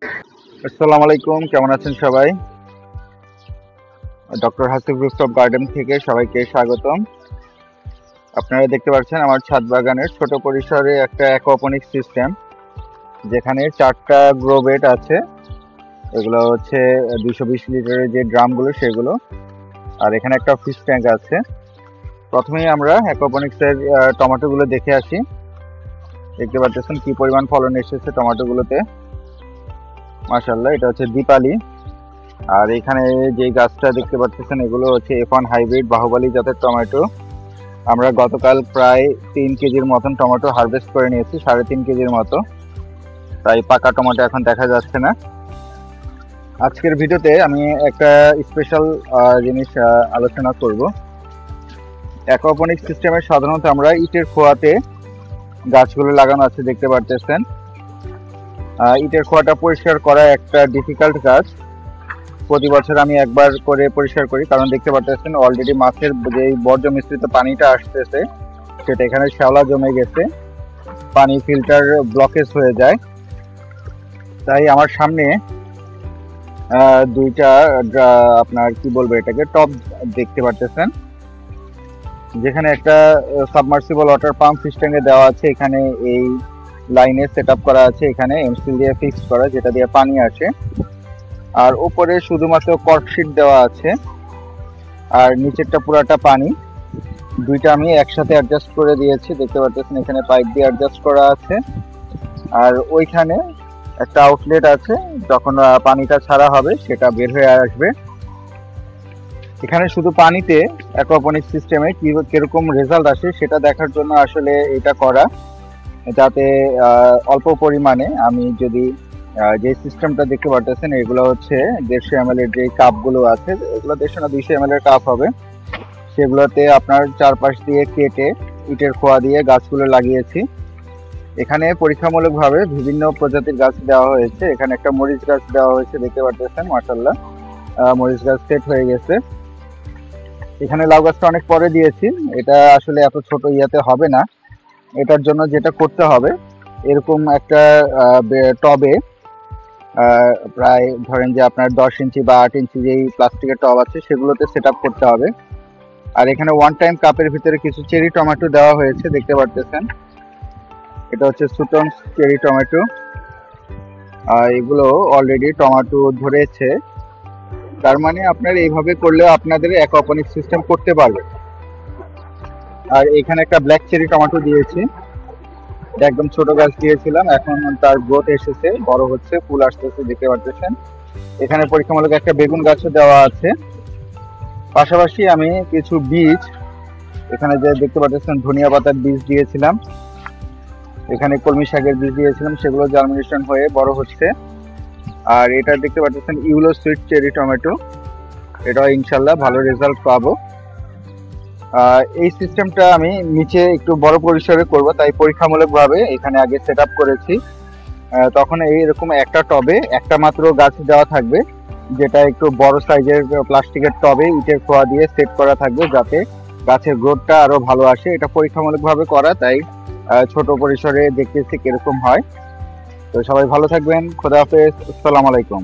আসসালামু আলাইকুম, কেমন আছেন সবাই? ডক্টর হাসিফ রুফটপ গার্ডেন থেকে সবাইকে স্বাগতম। আপনারা দেখতে পাচ্ছেন আমার ছাদ বাগানের ছোট পরিসরে একটা অ্যাকোপনিক্স সিস্টেম, যেখানে 4টা গ্রো বেড আছে। এগুলো হচ্ছে 220 লিটারের যে ড্রামগুলো সেগুলো, আর এখানে একটা ফিশ ট্যাঙ্ক আছে। প্রথমেই আমরা অ্যাকোপনিক্সের টমেটোগুলো দেখে আসি। দেখতে পাচ্ছেন কি পরিমাণ ফলন এসেছে টমেটোগুলোতে, মাশাআল্লাহ। এটা হচ্ছে দীপালি। আর এখানে যে গাছটা দেখতে পাচ্ছেন এগুলো হচ্ছে F1 হাইব্রিড বাহুবলী জাতের টমেটো। আমরা গতকাল প্রায় 3 কেজির মতন টমেটো হারভেস্ট করে নিয়েছি, 3.5 কেজির মতো। তাই পাকা টমেটো এখন দেখা যাচ্ছে না। আজকের ভিডিওতে আমি একটা স্পেশাল জিনিস আলোচনা করব। অ্যাকোপনিক সিস্টেমে সাধারণত আমরা ইটের খোয়াতে গাছগুলো লাগানো আছে, দেখতে পাচ্ছেন। ইটের খোয়াটা পরিষ্কার করা একটা ডিফিকাল্ট কাজ। প্রতি বছর আমি একবার করে পরিষ্কার করি, কারণ দেখতে পাচ্ছেন অলরেডি মাছের যে বর্জ্য মিশ্রিত পানিটা আসতেছে সেটা এখানে শ্যাওলা জমে গেছে, পানি ফিল্টার ব্লকেজ হয়ে যায়। তাই আমার সামনে দুইটা আপনার কি বলবো এটাকে টব দেখতে পাচ্ছেন, যেখানে একটা সাবমার্সিবল ওয়াটার পাম্প ফিশ ট্যাঙ্কে দেওয়া আছে। এখানে এই লাইনে সেট আপ করা আছে, এখানে এমসিল দিয়ে ফিক্স করা, যেটা দিয়ে পানি আসে। আর উপরে শুধুমাত্র কর্কশিট দেওয়া আছে, আর নিচেরটা পুরাটা পানি। দুইটা আমি একসাথে অ্যাডজাস্ট করে দিয়েছি, দেখতে পাচ্ছেন এখানে পাইপ দিয়ে অ্যাডজাস্ট করা আছে। আর ওইখানে একটা আউটলেট আছে, যখন পানিটা ছাড়া হবে সেটা বের হয়ে আসবে। এখানে শুধু পানিতে অ্যাকোপনিক সিস্টেমে কিরকম রেজাল্ট আসে সেটা দেখার জন্য আসলে এটা করা, যাতে অল্প পরিমাণে আমি যদি যে সিস্টেমটা দেখতে পাচ্ছেন এগুলো হচ্ছে 150 ml এর যে কাপগুলো আছে, এগুলো 150 না 200 ml এর কাপ হবে। সেগুলোতে আপনার চারপাশ দিয়ে কেটে ইটের খোয়া দিয়ে গাছগুলো লাগিয়েছি। এখানে পরীক্ষামূলকভাবে বিভিন্ন প্রজাতির গাছ দেওয়া হয়েছে। এখানে একটা মরিচ গাছ দেওয়া হয়েছে, দেখতে পাচ্ছেন মাশাআল্লাহ, মরিচ গাছ সেট হয়ে গেছে। এখানে লাউ গাছটা অনেক পরে দিয়েছি, এটা আসলে এত ছোট ইয়াতে হবে না। এটার জন্য যেটা করতে হবে, এরকম একটা টবে প্রায় ধরেন যে আপনার 10 ইঞ্চি বা 8 ইঞ্চি যেই প্লাস্টিকের টব আছে সেগুলোতে সেট আপ করতে হবে। আর এখানে ওয়ান টাইম কাপের ভিতরে কিছু চেরি টমেটো দেওয়া হয়েছে, দেখতে পাচ্ছেন। এটা হচ্ছে সুটনস চেরি টমেটো। এগুলো অলরেডি টমেটো ধরেছে, তার মানে আপনার এইভাবে করলে আপনাদের অ্যাকোপনিক সিস্টেম করতে পারবে। আর এখানে একটা ব্ল্যাক চেরি টমেটো দিয়েছি, একদম ছোট গাছ দিয়েছিলাম, এখন তার গ্রোথ এসেছে, বড় হচ্ছে, ফুল আসতেছে, দেখতে পাচ্ছেন। এখানে পরীক্ষামূলক একটা বেগুন গাছও দেওয়া আছে। পাশাপাশি আমি কিছু বীজ, এখানে যে দেখতে পাচ্ছেন ধনিয়া পাতার বীজ দিয়েছিলাম, এখানে কলমি শাকের বীজ দিয়েছিলাম, সেগুলো জার্মিনেশন হয়ে বড় হচ্ছে। আর এটা দেখতে পাচ্ছেন ইউলো সুইট চেরি টমেটো, এটা ইনশাল্লাহ ভালো রেজাল্ট পাবো। এই সিস্টেমটা আমি নিচে একটু বড় পরিসরে করব, তাই পরীক্ষামূলকভাবে এখানে আগে সেট আপ করেছি। তখন এইরকম একটা টবে একটা মাত্র গাছ দেওয়া থাকবে, যেটা একটু বড় সাইজের প্লাস্টিকের টবে ইটের খোয়া দিয়ে সেট করা থাকবে, যাতে গাছের গ্রোথটা আরো ভালো আসে। এটা পরীক্ষামূলকভাবে করা, তাই ছোট পরিসরে দেখতেছি কিরকম হয়। তো সবাই ভালো থাকবেন, খোদা হাফেজ, আসসালামু আলাইকুম।